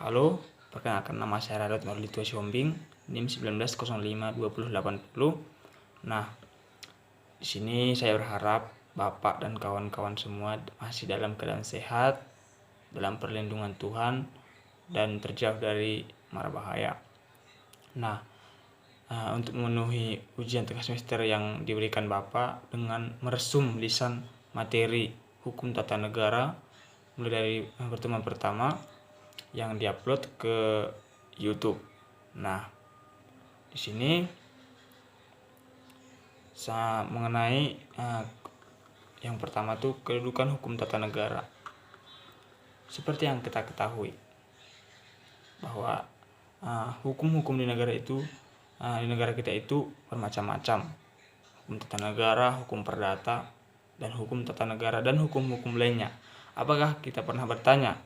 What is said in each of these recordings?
Halo, perkenalkan nama saya Radot Marlitua Siombing, NIM 19052080. Nah, di sini saya berharap Bapak dan kawan-kawan semua masih dalam keadaan sehat, dalam perlindungan Tuhan, dan terjauh dari mara bahaya. Nah, untuk memenuhi ujian tengah semester yang diberikan Bapak dengan meresum lisan materi hukum tata negara mulai dari pertemuan pertama yang diupload ke YouTube. Nah, di sini saya mengenai yang pertama tuh kedudukan hukum tata negara. Seperti yang kita ketahui bahwa hukum-hukum di negara itu di negara kita itu bermacam-macam. Hukum tata negara, hukum perdata, dan hukum tata negara dan hukum-hukum lainnya. Apakah kita pernah bertanya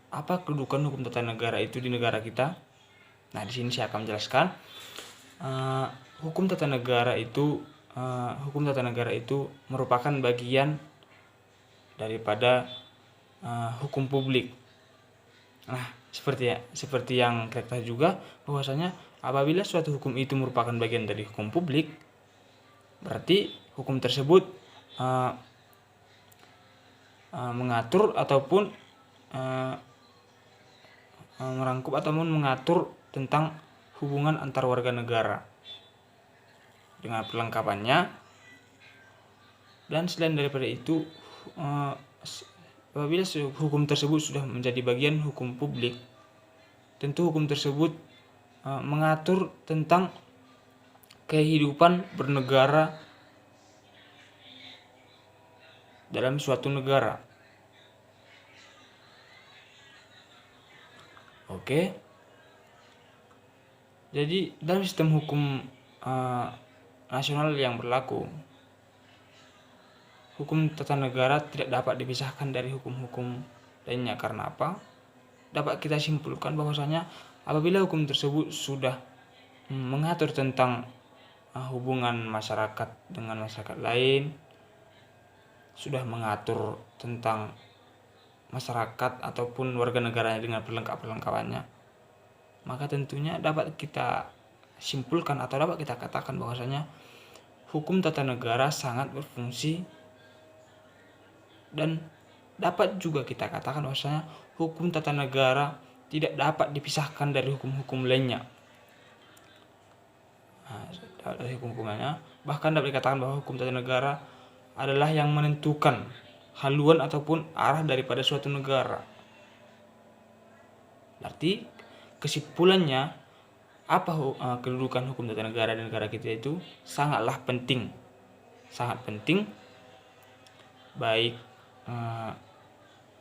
apa kedudukan hukum tata negara itu di negara kita? Nah, di sini saya akan menjelaskan hukum tata negara itu merupakan bagian daripada hukum publik. Nah, seperti yang kita ketahui juga bahwasanya apabila suatu hukum itu merupakan bagian dari hukum publik, berarti hukum tersebut mengatur ataupun merangkup ataupun mengatur tentang hubungan antar warga negara dengan perlengkapannya. Dan selain daripada itu, apabila hukum tersebut sudah menjadi bagian hukum publik, tentu hukum tersebut mengatur tentang kehidupan bernegara dalam suatu negara. Oke. Jadi dalam sistem hukum nasional yang berlaku, hukum tata negara tidak dapat dipisahkan dari hukum-hukum lainnya. Karena apa? Dapat kita simpulkan bahwasanya apabila hukum tersebut sudah mengatur tentang hubungan masyarakat dengan masyarakat lain, sudah mengatur tentang masyarakat ataupun warga negaranya dengan perlengkapannya, maka tentunya dapat kita simpulkan atau dapat kita katakan bahwasanya hukum tata negara sangat berfungsi, dan dapat juga kita katakan bahwasanya hukum tata negara tidak dapat dipisahkan dari hukum-hukum lainnya. Dari hukum lainnya, bahkan dapat dikatakan bahwa hukum tata negara adalah yang menentukan haluan ataupun arah daripada suatu negara. Berarti kesimpulannya apa kedudukan hukum tata negara di negara kita itu sangat penting baik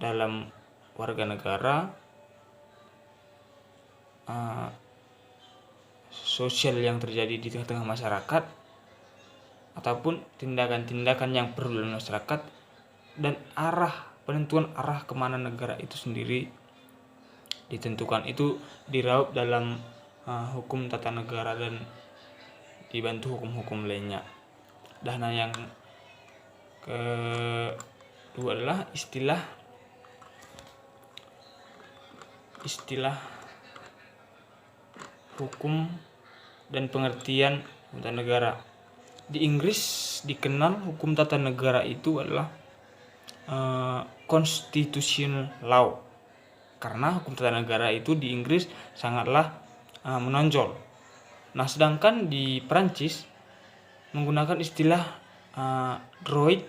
dalam warga negara, sosial yang terjadi di tengah-tengah masyarakat, ataupun tindakan-tindakan yang perlu dalam masyarakat, dan penentuan arah kemana negara itu sendiri ditentukan itu diraup dalam hukum tata negara dan dibantu hukum-hukum lainnya. Dan yang kedua adalah istilah hukum dan pengertian hukum tata negara. Di Inggris dikenal hukum tata negara itu adalah constitutional law, karena hukum tata negara itu di Inggris sangatlah menonjol. Nah, sedangkan di Prancis menggunakan istilah droit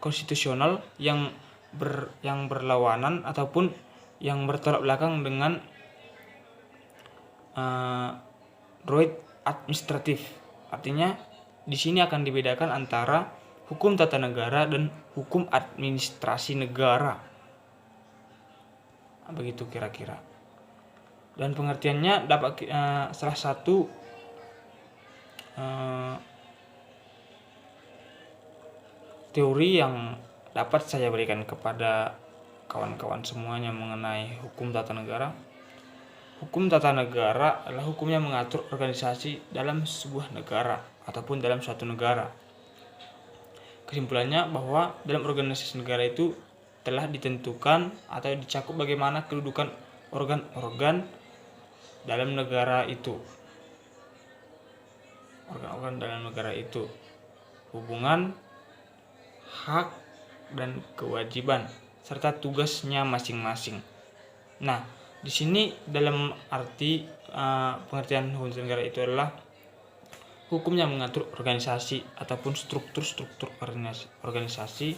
konstitusional yang berlawanan ataupun yang bertolak belakang dengan droit administratif. Artinya di sini akan dibedakan antara hukum tata negara dan hukum administrasi negara. Begitu kira-kira. Dan pengertiannya dapat salah satu teori yang dapat saya berikan kepada kawan-kawan semuanya mengenai hukum tata negara. Hukum tata negara adalah hukum yang mengatur organisasi dalam sebuah negara ataupun dalam suatu negara. Kesimpulannya bahwa dalam organisasi negara itu telah ditentukan atau dicakup bagaimana kedudukan organ-organ dalam negara itu. Organ-organ dalam negara itu, hubungan, hak, dan kewajiban serta tugasnya masing-masing. Nah, di sini dalam arti pengertian hukum tata negara itu adalah hukum yang mengatur organisasi ataupun struktur-struktur organisasi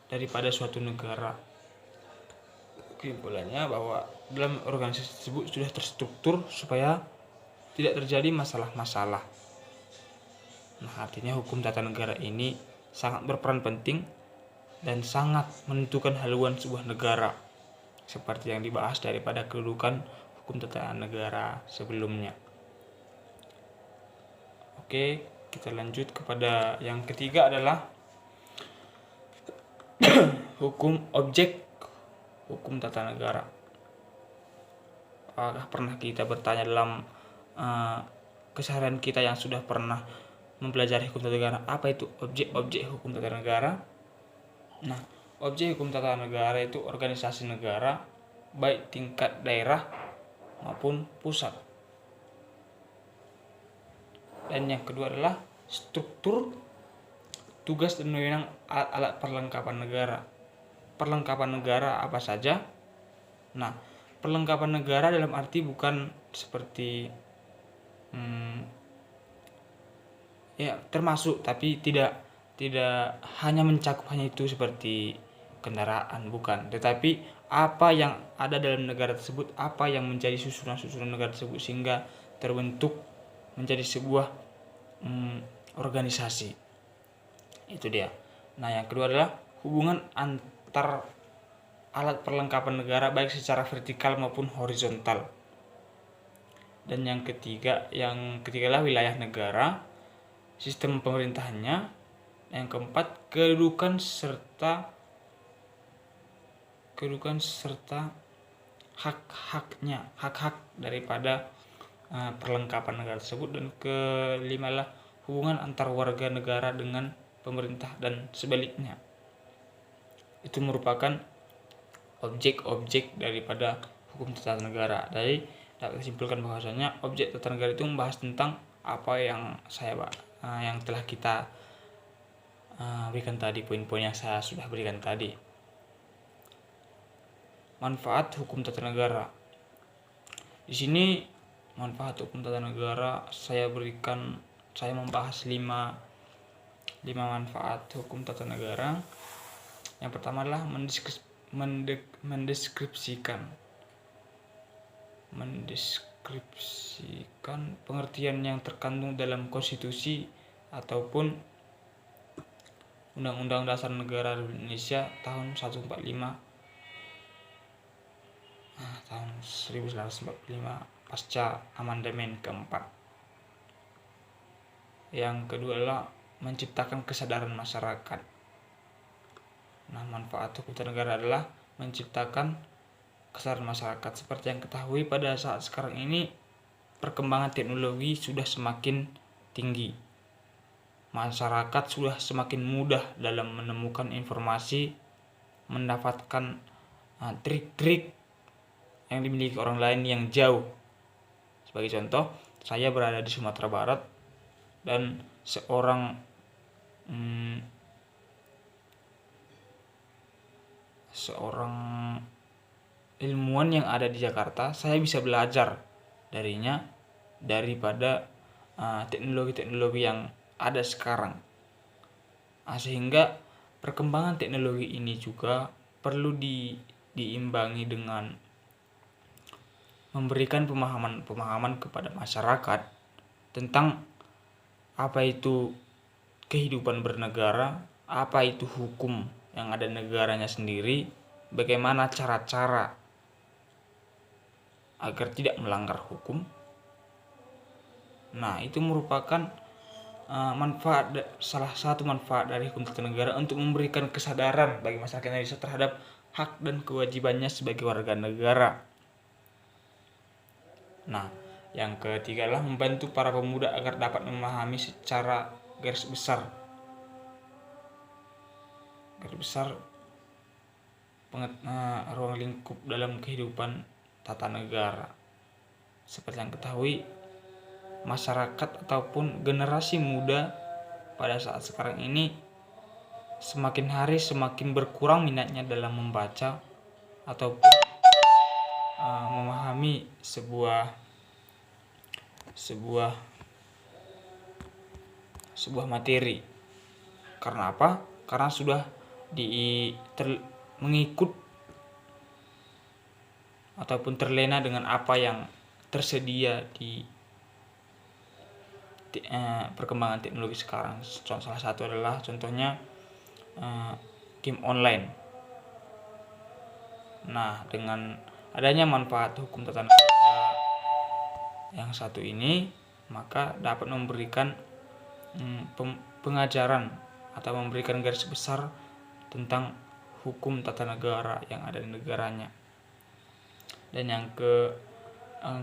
daripada suatu negara. Kesimpulannya bahwa dalam organisasi tersebut sudah terstruktur supaya tidak terjadi masalah-masalah. Nah, artinya hukum tata negara ini sangat berperan penting dan sangat menentukan haluan sebuah negara, seperti yang dibahas daripada kedudukan hukum tata negara sebelumnya. Oke, kita lanjut kepada yang ketiga adalah hukum objek hukum tata negara. Apakah pernah kita bertanya dalam keseharian kita yang sudah pernah mempelajari hukum tata negara, apa itu objek-objek hukum tata negara? Nah, objek hukum tata negara itu organisasi negara baik tingkat daerah maupun pusat. Dan yang kedua adalah struktur, tugas dan wewenang alat perlengkapan negara. Perlengkapan negara apa saja? Nah, perlengkapan negara dalam arti bukan seperti termasuk, tapi tidak hanya mencakup hanya itu seperti kendaraan, bukan, tetapi apa yang ada dalam negara tersebut, apa yang menjadi susunan negara tersebut sehingga terbentuk menjadi sebuah organisasi. Itu dia. Nah, yang kedua adalah hubungan antar alat perlengkapan negara baik secara vertikal maupun horizontal. Dan yang ketiga adalah wilayah negara, sistem pemerintahannya. Yang keempat, kedudukan serta hak-hak daripada perlengkapan negara tersebut. Dan kelima adalah hubungan antar warga negara dengan pemerintah dan sebaliknya. Itu merupakan objek-objek daripada hukum tata negara. Jadi dapat disimpulkan bahwasanya objek tata negara itu membahas tentang apa yang yang telah kita berikan tadi, poin-poin yang saya sudah berikan tadi. Manfaat hukum tata negara. Di sini manfaat hukum tata negara saya membahas 5 manfaat hukum tata negara. Yang pertama adalah mendeskripsikan pengertian yang terkandung dalam konstitusi ataupun Undang-Undang Dasar Negara Indonesia tahun 1945 pasca amandemen keempat. Yang kedua adalah menciptakan kesadaran masyarakat. Nah, manfaat hukum tata negara adalah menciptakan kesadaran masyarakat. Seperti yang ketahui pada saat sekarang ini perkembangan teknologi sudah semakin tinggi. Masyarakat sudah semakin mudah dalam menemukan informasi, mendapatkan trik-trik yang dimiliki orang lain yang jauh. Sebagai contoh, saya berada di Sumatera Barat dan seorang ilmuwan yang ada di Jakarta, saya bisa belajar darinya daripada teknologi-teknologi yang ada sekarang. Sehingga perkembangan teknologi ini juga perlu diimbangi dengan memberikan pemahaman kepada masyarakat tentang apa itu kehidupan bernegara, apa itu hukum yang ada negaranya sendiri, bagaimana cara-cara agar tidak melanggar hukum. Nah, itu merupakan salah satu manfaat dari hukum tata negara untuk memberikan kesadaran bagi masyarakat Indonesia terhadap hak dan kewajibannya sebagai warga negara. Nah, yang ketiga adalah membantu para pemuda agar dapat memahami secara garis besar ruang lingkup dalam kehidupan tata negara. Seperti yang ketahui, masyarakat ataupun generasi muda pada saat sekarang ini semakin hari semakin berkurang minatnya dalam membaca ataupun memahami sebuah materi. Karena apa? Karena sudah mengikut ataupun terlena dengan apa yang tersedia di perkembangan teknologi sekarang. Salah satu adalah contohnya game online. Nah, dengan adanya manfaat hukum tata negara yang satu ini, maka dapat memberikan pengajaran atau memberikan garis besar tentang hukum tata negara yang ada di negaranya. Dan yang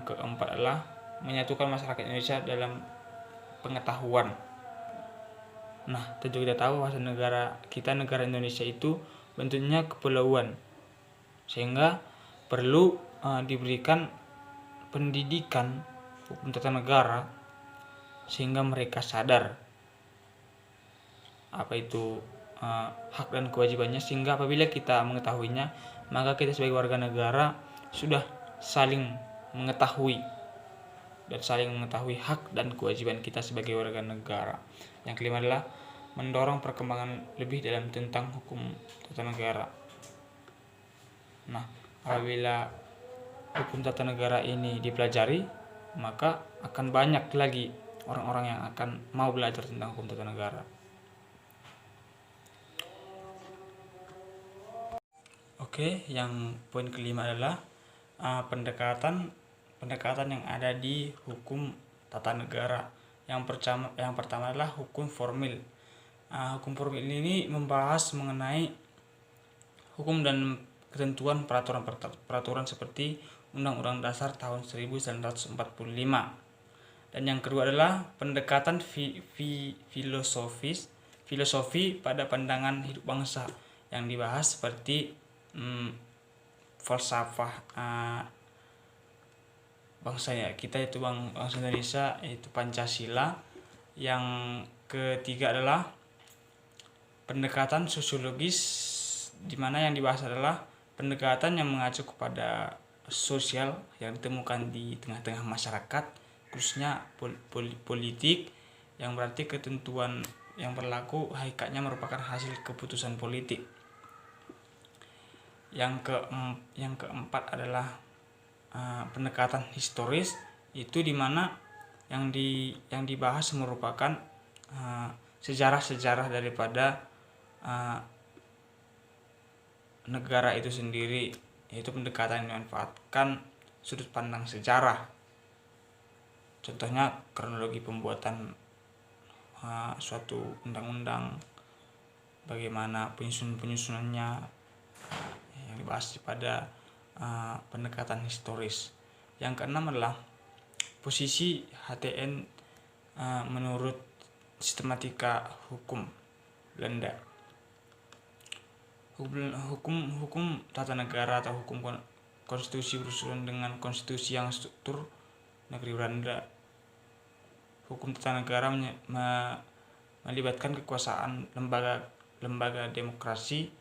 keempat adalah menyatukan masyarakat Indonesia dalam pengetahuan. Nah, tentu kita tahu bahwa negara Indonesia itu bentuknya kepulauan, sehingga perlu diberikan pendidikan hukum tata negara sehingga mereka sadar apa itu hak dan kewajibannya, sehingga apabila kita mengetahuinya, maka kita sebagai warga negara sudah saling mengetahui hak dan kewajiban kita sebagai warga negara. Yang kelima adalah mendorong perkembangan lebih dalam tentang hukum tata negara. Nah, apabila hukum tata negara ini dipelajari, maka akan banyak lagi orang-orang yang akan mau belajar tentang hukum tata negara. Oke, yang poin kelima adalah pendekatan yang ada di hukum tata negara. Yang pertama adalah hukum formil. Hukum formil ini membahas mengenai hukum dan ketentuan peraturan seperti Undang-Undang Dasar tahun 1945. Dan yang kedua adalah pendekatan filosofi pada pandangan hidup bangsa, yang dibahas seperti falsafah bangsa kita, yaitu bangsa Indonesia, yaitu Pancasila. Yang ketiga adalah pendekatan sosiologis, di mana yang dibahas adalah pendekatan yang mengacu kepada sosial yang ditemukan di tengah-tengah masyarakat, khususnya politik, yang berarti ketentuan yang berlaku hakikatnya merupakan hasil keputusan politik. Yang keempat adalah pendekatan historis, itu dimana yang dibahas merupakan sejarah daripada negara itu sendiri, yaitu pendekatan yang memanfaatkan sudut pandang sejarah. Contohnya kronologi pembuatan suatu undang-undang, bagaimana penyusunannya, yang dibahas pada pendekatan historis. Yang keenam adalah posisi HTN menurut sistematika hukum Belanda. Hukum tata negara atau hukum konstitusi berurusan dengan konstitusi yang struktur negeri Belanda. Hukum tata negara melibatkan kekuasaan lembaga demokrasi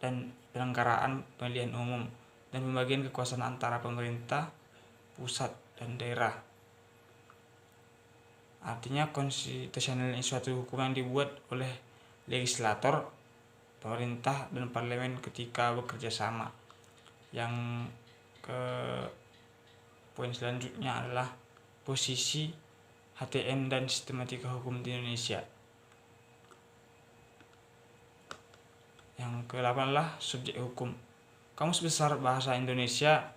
dan penyelenggaraan pemilihan umum, dan pembagian kekuasaan antara pemerintah pusat dan daerah. Artinya konstitusional ini suatu hukum yang dibuat oleh legislator, pemerintah, dan parlemen ketika bekerja sama. Yang ke poin selanjutnya adalah posisi HTN dan sistematika hukum di Indonesia. Yang ke-8 adalah subjek hukum. Kamus Besar Bahasa Indonesia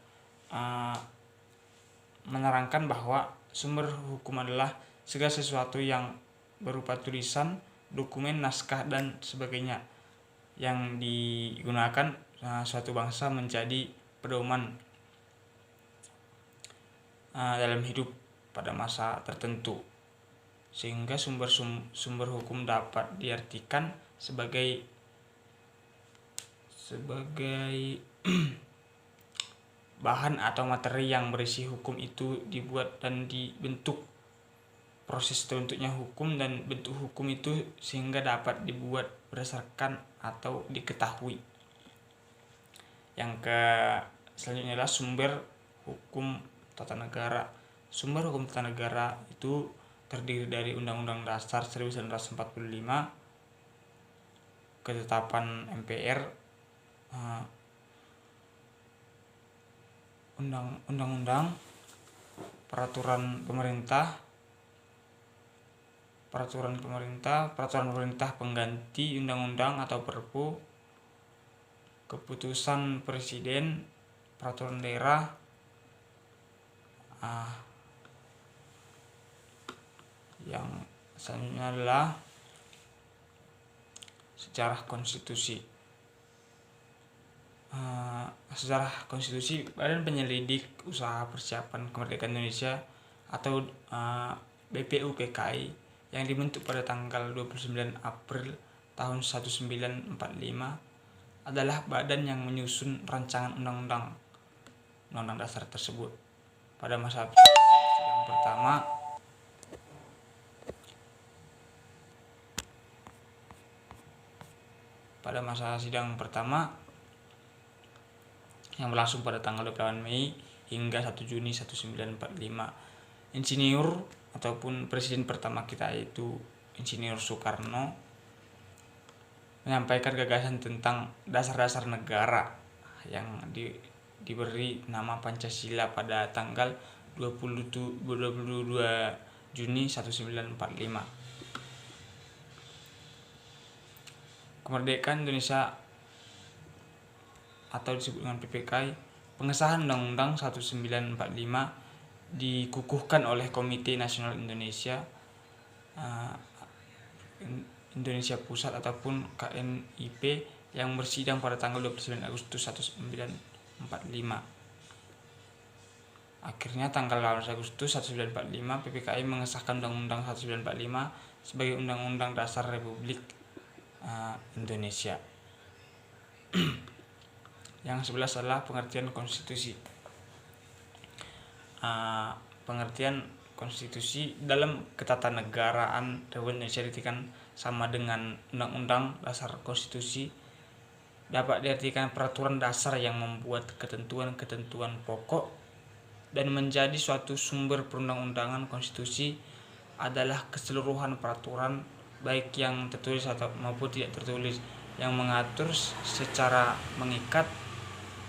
menerangkan bahwa sumber hukum adalah segala sesuatu yang berupa tulisan, dokumen, naskah, dan sebagainya yang digunakan suatu bangsa menjadi pedoman dalam hidup pada masa tertentu, sehingga sumber hukum dapat diartikan sebagai sebagai bahan atau materi yang berisi hukum itu dibuat dan dibentuk. Proses terbentuknya hukum dan bentuk hukum itu sehingga dapat dibuat berdasarkan atau diketahui. Yang selanjutnya adalah sumber hukum tata negara. Sumber hukum tata negara itu terdiri dari Undang-Undang Dasar 1945, ketetapan MPR, undang-undang, peraturan pemerintah pengganti undang-undang atau Perpu, keputusan presiden, peraturan daerah, yang selanjutnya adalah sejarah konstitusi. Sejarah konstitusi Badan Penyelidik Usaha Persiapan Kemerdekaan Indonesia atau BPUPKI yang dibentuk pada tanggal 29 April tahun 1945 adalah badan yang menyusun rancangan undang-undang dasar tersebut. Pada masa sidang pertama yang berlangsung pada tanggal 28 Mei hingga 1 Juni 1945, Insinyur ataupun presiden pertama kita yaitu Insinyur Soekarno menyampaikan gagasan tentang dasar-dasar negara yang diberi nama Pancasila pada tanggal 22 Juni 1945. Kemerdekaan Indonesia atau disebut dengan PPKI, pengesahan Undang-Undang 1945 dikukuhkan oleh Komite Nasional Indonesia Pusat ataupun KNIP yang bersidang pada tanggal 29 Agustus 1945. Akhirnya tanggal 18 Agustus 1945 PPKI mengesahkan Undang-Undang 1945 sebagai Undang-Undang Dasar Republik Indonesia. Yang 11 adalah pengertian konstitusi. Pengertian konstitusi dalam ketatanegaraan Republik Indonesia diartikan sama dengan Undang-Undang Dasar Konstitusi, dapat diartikan peraturan dasar yang membuat ketentuan-ketentuan pokok dan menjadi suatu sumber perundang-undangan. Konstitusi adalah keseluruhan peraturan baik yang tertulis atau maupun tidak tertulis yang mengatur secara mengikat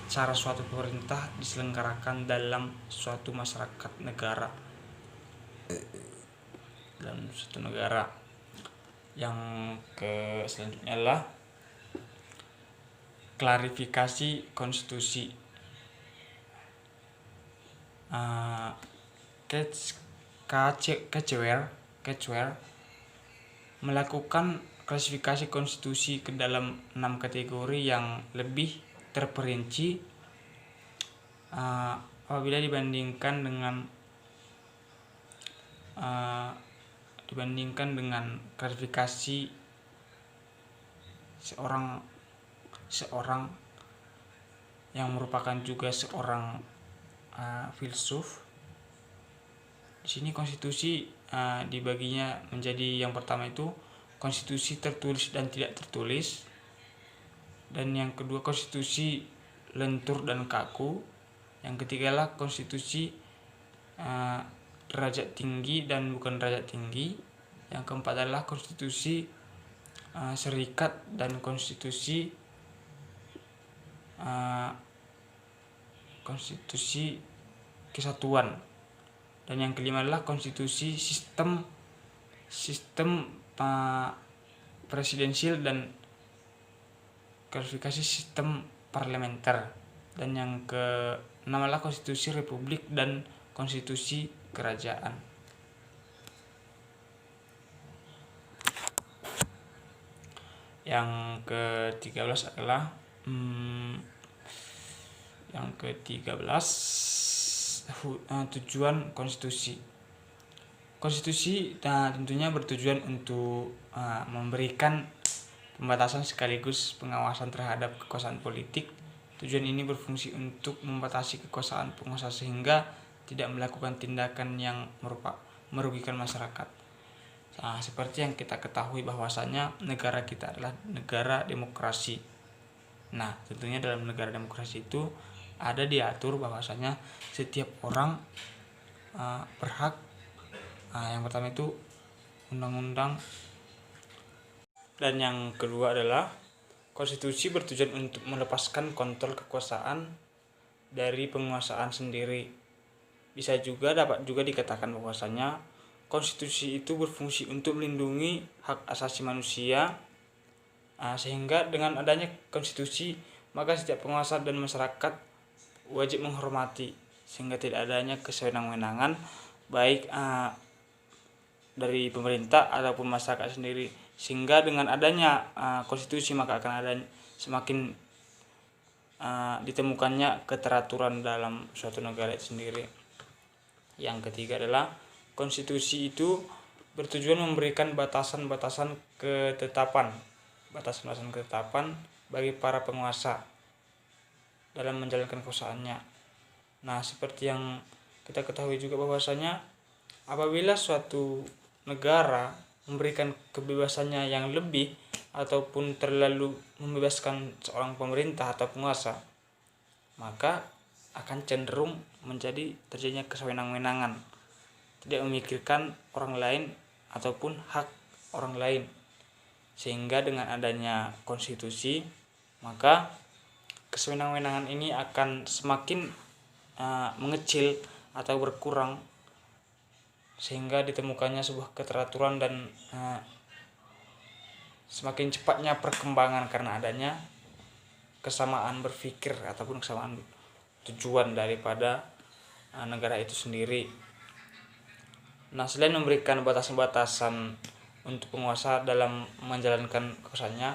cara suatu pemerintah diselenggarakan dalam suatu masyarakat negara, Yang selanjutnya adalah klarifikasi konstitusi. Catchware melakukan klasifikasi konstitusi ke dalam 6 kategori yang lebih terperinci apabila dibandingkan dengan klasifikasi seorang yang merupakan juga seorang filsuf. Di sini konstitusi dibaginya menjadi yang pertama itu konstitusi tertulis dan tidak tertulis, dan yang kedua konstitusi lentur dan kaku, yang ketiga adalah konstitusi derajat tinggi dan bukan derajat tinggi, yang keempat adalah konstitusi serikat dan konstitusi kesatuan, dan yang kelima adalah konstitusi sistem presidensial dan klasifikasi sistem parlementer, dan yang keenam adalah konstitusi republik dan konstitusi kerajaan. Yang ke-13 adalah tujuan konstitusi. Konstitusi tentunya bertujuan untuk memberikan pembatasan sekaligus pengawasan terhadap kekuasaan politik. Tujuan ini berfungsi untuk membatasi kekuasaan penguasa sehingga tidak melakukan tindakan yang merugikan masyarakat. Nah, seperti yang kita ketahui bahwasanya negara kita adalah negara demokrasi. Nah, tentunya dalam negara demokrasi itu ada diatur bahwasanya setiap orang berhak, yang pertama itu undang-undang, dan yang kedua adalah konstitusi bertujuan untuk melepaskan kontrol kekuasaan dari penguasaan sendiri. Dapat juga dikatakan bahwasanya konstitusi itu berfungsi untuk melindungi hak asasi manusia, sehingga dengan adanya konstitusi maka setiap penguasa dan masyarakat wajib menghormati, sehingga tidak adanya kesewenang-wenangan baik dari pemerintah ataupun masyarakat sendiri. Sehingga dengan adanya konstitusi maka akan ada semakin ditemukannya keteraturan dalam suatu negara itu sendiri. Yang ketiga adalah konstitusi itu bertujuan memberikan batasan-batasan ketetapan bagi para penguasa dalam menjalankan kekuasaannya. Nah, seperti yang kita ketahui juga bahwasanya apabila suatu negara memberikan kebebasannya yang lebih ataupun terlalu membebaskan seorang pemerintah atau penguasa, maka akan cenderung menjadi terjadinya kesewenang-wenangan, tidak memikirkan orang lain ataupun hak orang lain. Sehingga dengan adanya konstitusi maka kesewenang-wenangan ini akan semakin mengecil atau berkurang, sehingga ditemukannya sebuah keteraturan dan semakin cepatnya perkembangan karena adanya kesamaan berpikir ataupun kesamaan tujuan daripada negara itu sendiri. Nah, selain memberikan batasan-batasan untuk penguasa dalam menjalankan kekuasaannya,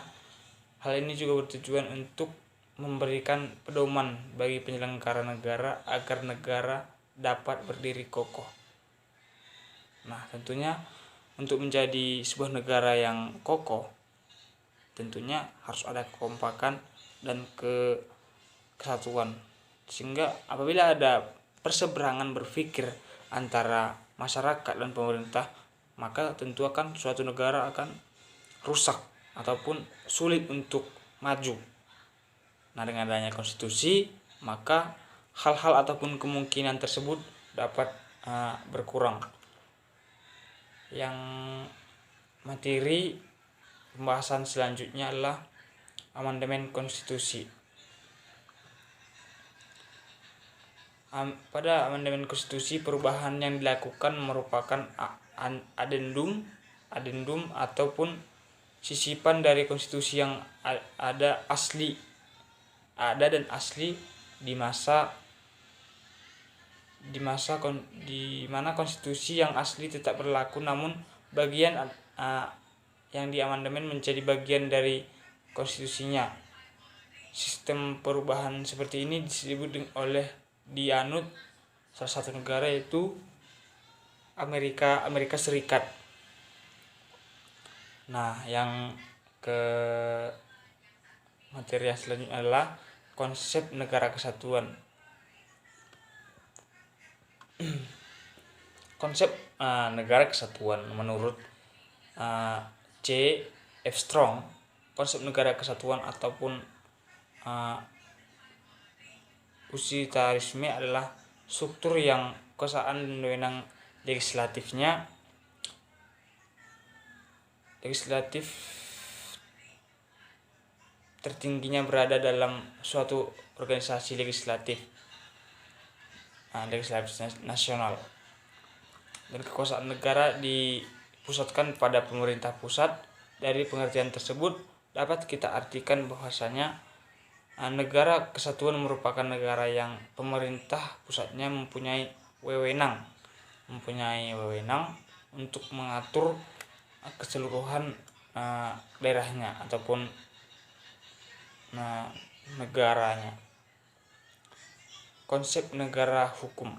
hal ini juga bertujuan untuk memberikan pedoman bagi penyelenggara negara agar negara dapat berdiri kokoh. Nah, tentunya untuk menjadi sebuah negara yang kokoh, tentunya harus ada kekompakan dan kesatuan. Sehingga apabila ada perseberangan berpikir antara masyarakat dan pemerintah, maka tentu akan suatu negara akan rusak ataupun sulit untuk maju. Nah, dengan adanya konstitusi, maka hal-hal ataupun kemungkinan tersebut dapat berkurang. Yang materi pembahasan selanjutnya adalah amandemen konstitusi. Pada amandemen konstitusi, perubahan yang dilakukan merupakan adendum ataupun sisipan dari konstitusi yang ada dan asli di mana konstitusi yang asli tetap berlaku, namun bagian yang diamandemen menjadi bagian dari konstitusinya. Sistem perubahan seperti ini disebut dianut salah satu negara, yaitu Amerika Serikat. Nah, yang ke materi yang selanjutnya adalah konsep negara kesatuan. Konsep negara kesatuan menurut C. F. Strong, konsep negara kesatuan ataupun utilitarisme adalah struktur yang kekuasaan dan wewenang legislatif tertingginya berada dalam suatu organisasi legislatif nasional, dan kekuasaan negara dipusatkan pada pemerintah pusat. Dari pengertian tersebut dapat kita artikan bahwasanya negara kesatuan merupakan negara yang pemerintah pusatnya mempunyai wewenang untuk mengatur keseluruhan daerahnya ataupun negaranya. Konsep negara hukum.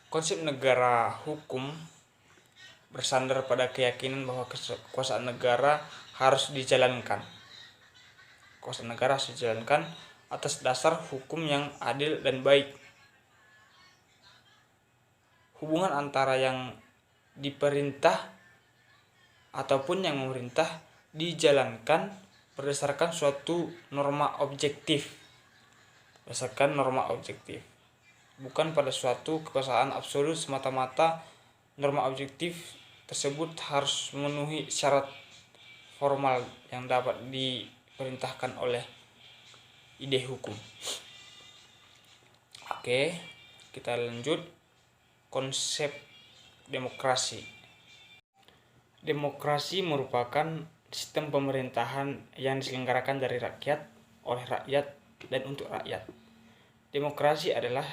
Konsep negara hukum bersandar pada keyakinan bahwa kekuasaan negara harus dijalankan. Kekuasaan negara harus dijalankan atas dasar hukum yang adil dan baik. Hubungan antara yang diperintah ataupun yang memerintah dijalankan berdasarkan suatu norma objektif. Bukan pada suatu kekuasaan absolut semata-mata. Norma objektif tersebut harus memenuhi syarat formal yang dapat diperintahkan oleh ide hukum. Oke, kita lanjut konsep demokrasi. Demokrasi merupakan sistem pemerintahan yang diselenggarakan dari rakyat, oleh rakyat, dan untuk rakyat. Demokrasi adalah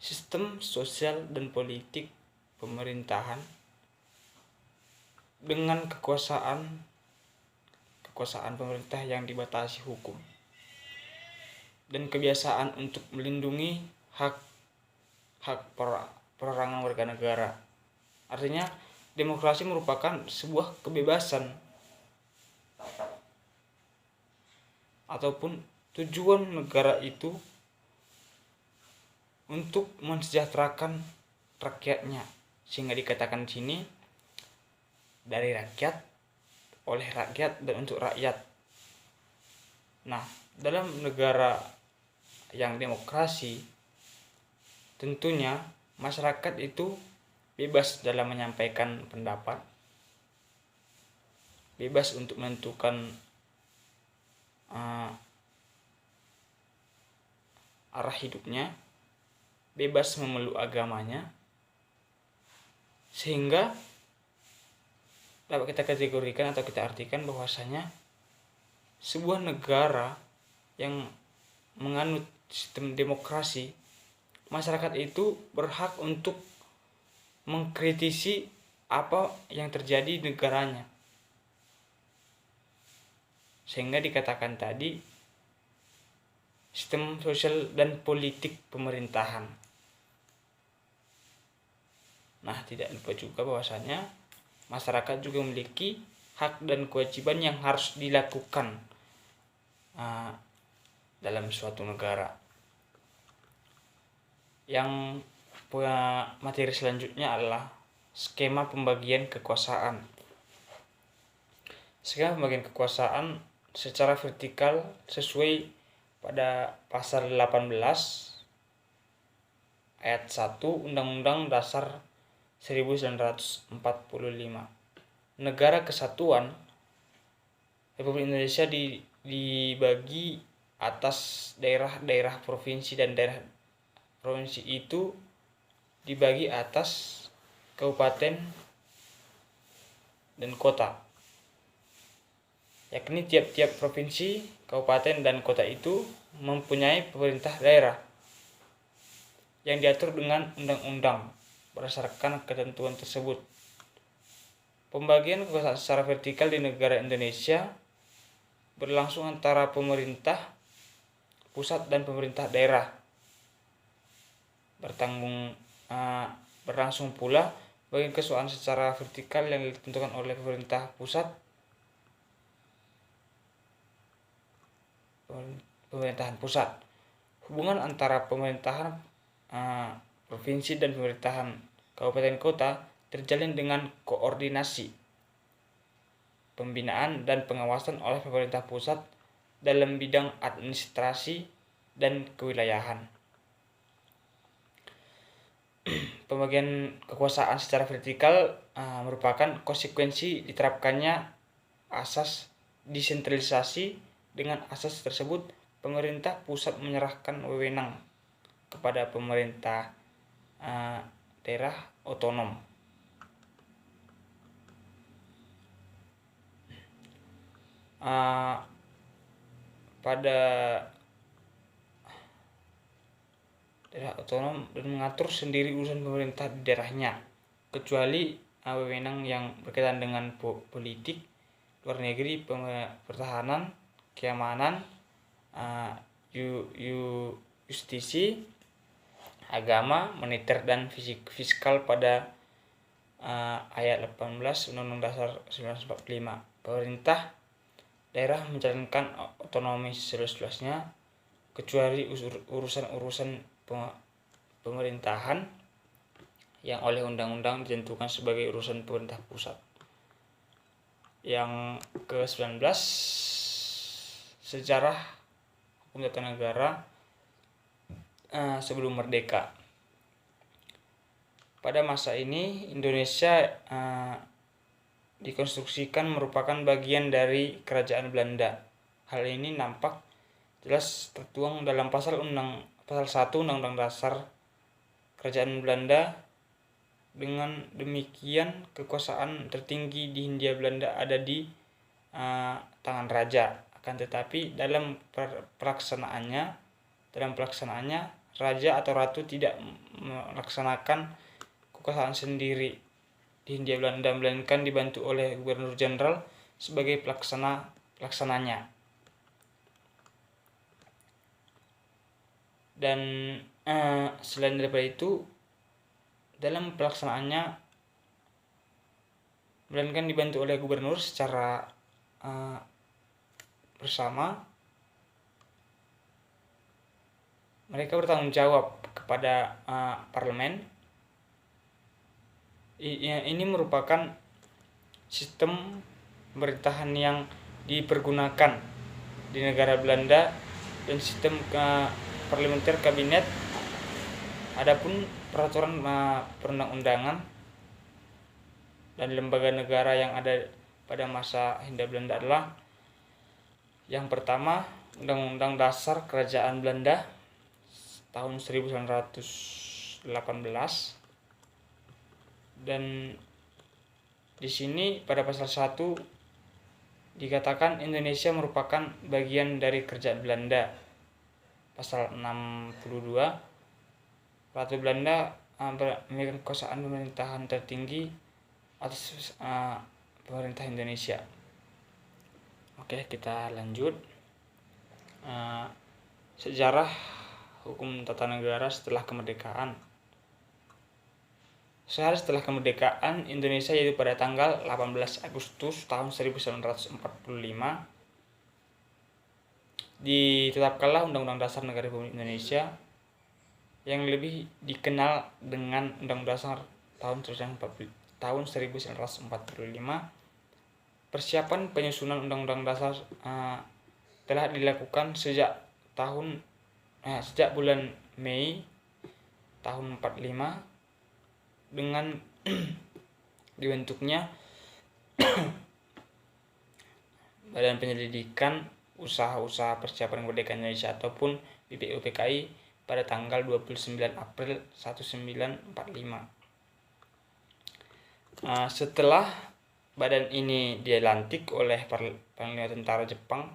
sistem sosial dan politik pemerintahan dengan kekuasaan pemerintah yang dibatasi hukum dan kebiasaan untuk melindungi hak perorangan warga negara. Artinya, demokrasi merupakan sebuah kebebasan ataupun tujuan negara itu untuk mensejahterakan rakyatnya, sehingga dikatakan di sini dari rakyat, oleh rakyat, dan untuk rakyat. Nah, dalam negara yang demokrasi, tentunya masyarakat itu bebas dalam menyampaikan pendapat, bebas untuk menentukan arah hidupnya, bebas memeluk agamanya, sehingga dapat kita kategorikan atau kita artikan bahwasanya sebuah negara yang menganut sistem demokrasi, masyarakat itu berhak untuk mengkritisi apa yang terjadi di negaranya. Sehingga dikatakan tadi sistem sosial dan politik pemerintahan. Nah, tidak lupa juga bahwasanya masyarakat juga memiliki hak dan kewajiban yang harus dilakukan dalam suatu negara. Yang materi selanjutnya adalah skema pembagian kekuasaan. Skema pembagian kekuasaan secara vertikal sesuai pada pasal 18 ayat 1 Undang-Undang Dasar 1945. Negara Kesatuan Republik Indonesia dibagi atas daerah-daerah provinsi, dan daerah provinsi itu dibagi atas kabupaten dan kota. Yakni tiap-tiap provinsi, kabupaten, dan kota itu mempunyai pemerintah daerah yang diatur dengan undang-undang berdasarkan ketentuan tersebut. Pembagian kekuasaan secara vertikal di negara Indonesia berlangsung antara pemerintah pusat dan pemerintah daerah. Berlangsung pula bagian kekuasaan secara vertikal yang ditentukan oleh pemerintahan pusat. Hubungan antara pemerintahan provinsi dan pemerintahan kabupaten kota terjalin dengan koordinasi, pembinaan, dan pengawasan oleh pemerintah pusat dalam bidang administrasi dan kewilayahan. Pembagian kekuasaan secara vertikal merupakan konsekuensi diterapkannya asas desentralisasi. Dengan asas tersebut, pemerintah pusat menyerahkan wewenang kepada pemerintah daerah otonom. Pada daerah otonom dan mengatur sendiri urusan pemerintah di daerahnya, kecuali wewenang yang berkaitan dengan politik, luar negeri, pertahanan, keamanan, justisi, agama, moneter, dan fiskal pada ayat 18 Undang-Undang Dasar 1945. Pemerintah daerah menjalankan otonomi seluas-luasnya kecuali urusan-urusan pemerintahan yang oleh undang-undang ditentukan sebagai urusan pemerintah pusat. Yang ke-19, sejarah hukum tata negara sebelum merdeka. Pada masa ini Indonesia dikonstruksikan merupakan bagian dari kerajaan Belanda. Hal ini nampak jelas tertuang dalam pasal 1 Undang-Undang Dasar Kerajaan Belanda. Dengan demikian kekuasaan tertinggi di Hindia Belanda ada di tangan raja. Akan tetapi dalam pelaksanaannya raja atau ratu tidak melaksanakan kekuasaan sendiri di Hindia Belanda, melainkan dibantu oleh gubernur jenderal sebagai pelaksananya. Dan selain daripada itu, dalam pelaksanaannya melainkan dibantu oleh gubernur secara bersama. Mereka bertanggung jawab kepada parlemen. Ini merupakan sistem pemerintahan yang dipergunakan di negara Belanda dan sistem parlementer kabinet. Adapun peraturan perundang-undangan dan lembaga negara yang ada pada masa Hindia Belanda adalah yang pertama Undang-Undang Dasar Kerajaan Belanda tahun 1918. Dan di sini pada pasal 1 dikatakan Indonesia merupakan bagian dari kerajaan Belanda. Pasal 62, Ratu Belanda memiliki kekuasaan pemerintahan tertinggi atas pemerintah Indonesia. Oke, kita lanjut. Sejarah hukum tata negara setelah kemerdekaan. Sehari setelah kemerdekaan Indonesia, yaitu pada tanggal 18 Agustus tahun 1945, ditetapkanlah Undang-Undang Dasar Negara Republik Indonesia yang lebih dikenal dengan Undang-Undang Dasar tahun 1945. Persiapan penyusunan Undang-Undang Dasar telah dilakukan sejak bulan Mei tahun 45 dengan dibentuknya Badan Penyelidikan Usaha-usaha Persiapan Kemerdekaan Indonesia ataupun BPUPKI pada tanggal 29 April 1945. Setelah badan ini dilantik oleh Panglima Tentara Jepang,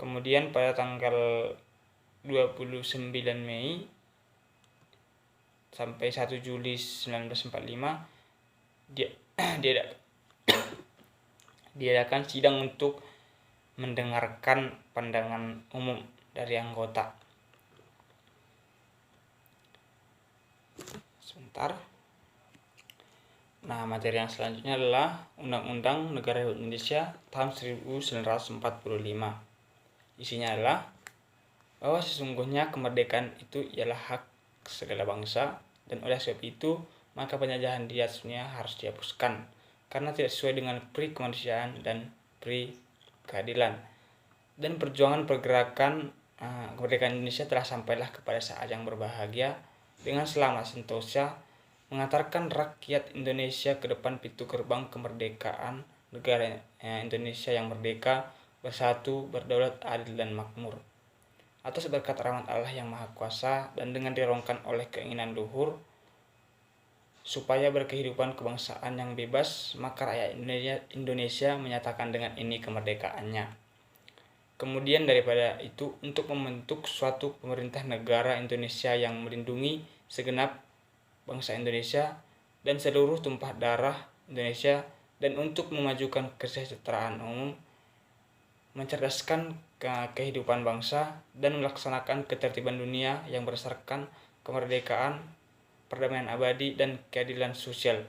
kemudian pada tanggal 29 Mei sampai 1 Juli 1945 diadakan sidang untuk mendengarkan pandangan umum dari anggota. Sebentar. Nah, materi yang selanjutnya adalah Undang-Undang Negara Republik Indonesia tahun 1945. Isinya adalah bahwa sesungguhnya kemerdekaan itu ialah hak segala bangsa, dan oleh sebab itu maka penjajahan di atasnya harus dihapuskan karena tidak sesuai dengan pri kemanusiaan dan pri keadilan. Dan perjuangan pergerakan kemerdekaan Indonesia telah sampailah kepada saat yang berbahagia dengan selamat sentosa mengantarkan rakyat Indonesia ke depan pintu gerbang kemerdekaan negara Indonesia yang merdeka, bersatu, berdaulat, adil, dan makmur. Atas berkat rahmat Allah yang Maha Kuasa dan dengan dirongkan oleh keinginan luhur supaya berkehidupan kebangsaan yang bebas, maka rakyat Indonesia menyatakan dengan ini kemerdekaannya. Kemudian daripada itu, untuk membentuk suatu pemerintah negara Indonesia yang melindungi segenap bangsa Indonesia dan seluruh tumpah darah Indonesia, dan untuk memajukan kesejahteraan umum, mencerdaskan kehidupan bangsa, dan melaksanakan ketertiban dunia yang berdasarkan kemerdekaan perdamaian abadi, dan keadilan sosial.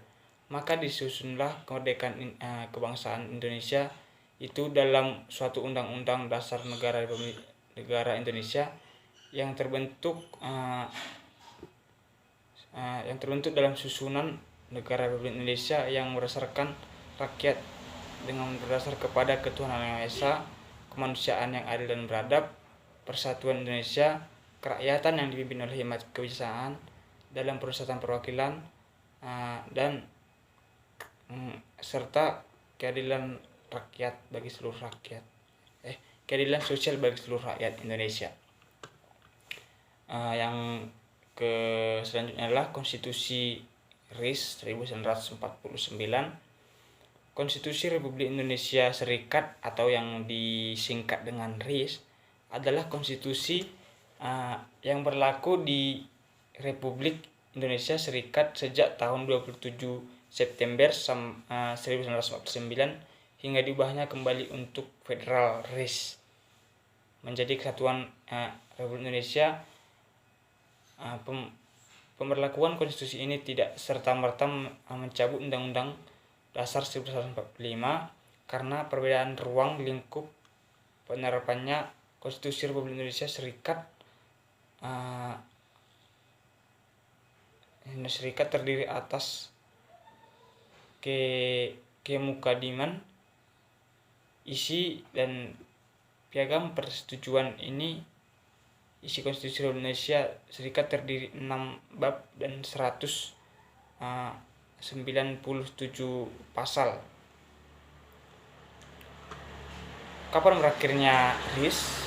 Maka disusunlah kemerdekaan kebangsaan Indonesia itu dalam suatu undang-undang dasar negara Indonesia yang terbentuk dalam susunan negara Republik Indonesia yang berdasarkan rakyat dengan berdasar kepada ketuhanan yang Maha Esa, kemanusiaan yang adil dan beradab, persatuan Indonesia, kerakyatan yang dipimpin oleh hikmat kebijaksanaan dalam perusahaan perwakilan, dan serta keadilan rakyat bagi seluruh rakyat. Keadilan sosial bagi seluruh rakyat Indonesia. Yang selanjutnya adalah Konstitusi RIS 1949. Konstitusi Republik Indonesia Serikat atau yang disingkat dengan RIS adalah konstitusi yang berlaku di Republik Indonesia Serikat sejak tahun 27 September 1949 hingga diubahnya kembali untuk Federal RIS menjadi Kesatuan Republik Indonesia. Pemberlakuan konstitusi ini tidak serta-merta mencabut Undang-Undang Dasar 1945 karena perbedaan ruang lingkup penerapannya. Konstitusi Republik Indonesia Serikat terdiri atas kemukadiman, isi dan piagam persetujuan ini. Isi Konstitusi Republik Indonesia Serikat terdiri 6 bab dan 197 pasal. Kapan berakhirnya RIS?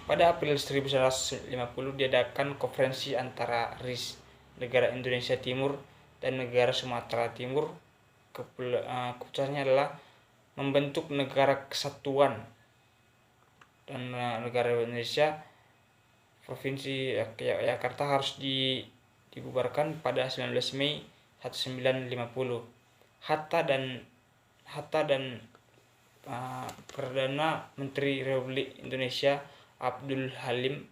Pada April 1950 diadakan konferensi antara RIS negara Indonesia Timur dan negara Sumatera Timur. Keputusannya adalah membentuk negara kesatuan dan negara Indonesia. Provinsi Jakarta harus dibubarkan pada 19 Mei 1950. Hatta dan Perdana Menteri Republik Indonesia Abdul Halim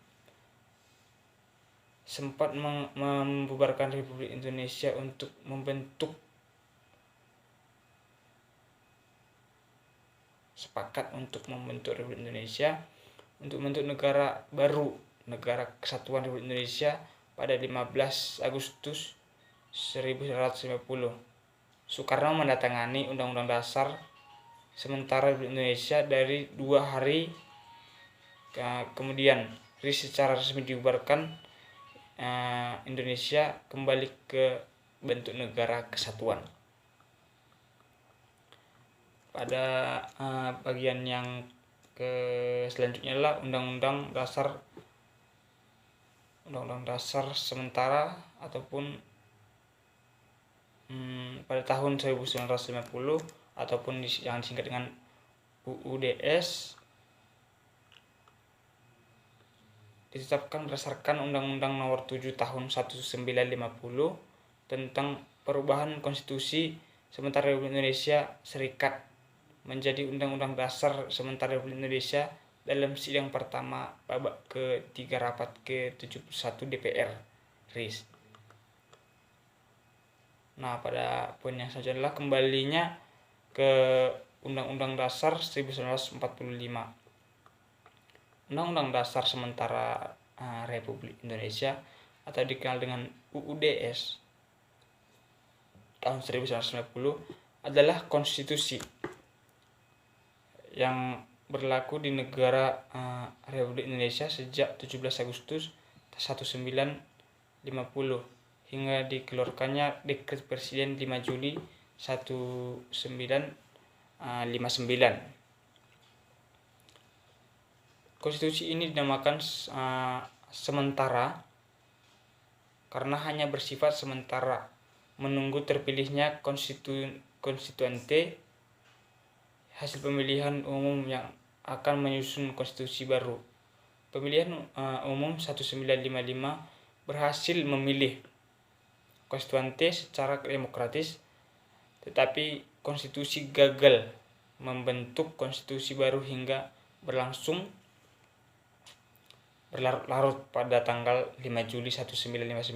sempat membubarkan Republik Indonesia untuk sepakat untuk membentuk Republik Indonesia untuk membentuk negara baru, Negara Kesatuan Republik Indonesia pada 15 Agustus 1950. Soekarno menandatangani Undang-Undang Dasar sementara Republik Indonesia dari 2 hari kemudian RIS secara resmi dibubarkan. Indonesia kembali ke bentuk negara kesatuan. Pada bagian yang selanjutnya adalah Undang-Undang Dasar sementara ataupun pada tahun 1950 ataupun yang disingkat dengan UUDS ditetapkan berdasarkan Undang-Undang Nomor 7 Tahun 1950 tentang perubahan konstitusi sementara Republik Indonesia Serikat menjadi Undang-Undang Dasar sementara Republik Indonesia dalam sidang pertama babak ke-3 rapat ke-71 DPR RIS. Nah, pada poin yang selanjutnya adalah kembalinya ke Undang-Undang Dasar 1945. Undang-Undang Dasar sementara Republik Indonesia atau dikenal dengan UUDS tahun 1950 adalah konstitusi yang berlaku di negara Republik Indonesia sejak 17 Agustus 1950 hingga dikeluarkannya Dekret Presiden 5 Juli 1959. Konstitusi ini dinamakan sementara karena hanya bersifat sementara menunggu terpilihnya konstituante hasil pemilihan umum yang akan menyusun konstitusi baru. Pemilihan umum 1955 berhasil memilih konstituante secara demokratis, tetapi konstitusi gagal membentuk konstitusi baru hingga berlarut-larut pada tanggal 5 Juli 1959.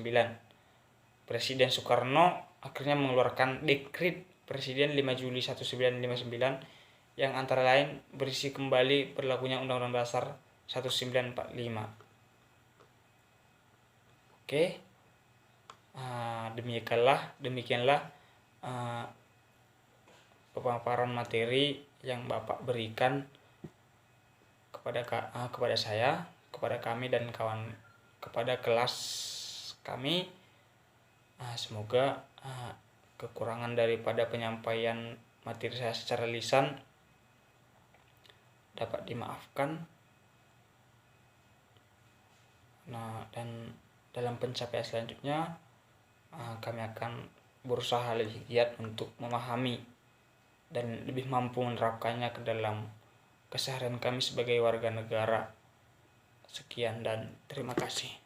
Presiden Soekarno akhirnya mengeluarkan dekret Presiden 5 Juli 1959 yang antara lain berisi kembali berlakunya Undang-Undang Dasar 1945. Oke, demikianlah pemaparan materi yang Bapak berikan kepada saya, kepada kami dan kepada kelas kami. Semoga kekurangan daripada penyampaian materi saya secara lisan dapat dimaafkan. Dan dalam pencapaian selanjutnya kami akan berusaha lebih giat untuk memahami dan lebih mampu menerapkannya ke dalam keseharian kami sebagai warga negara. Sekian dan terima kasih.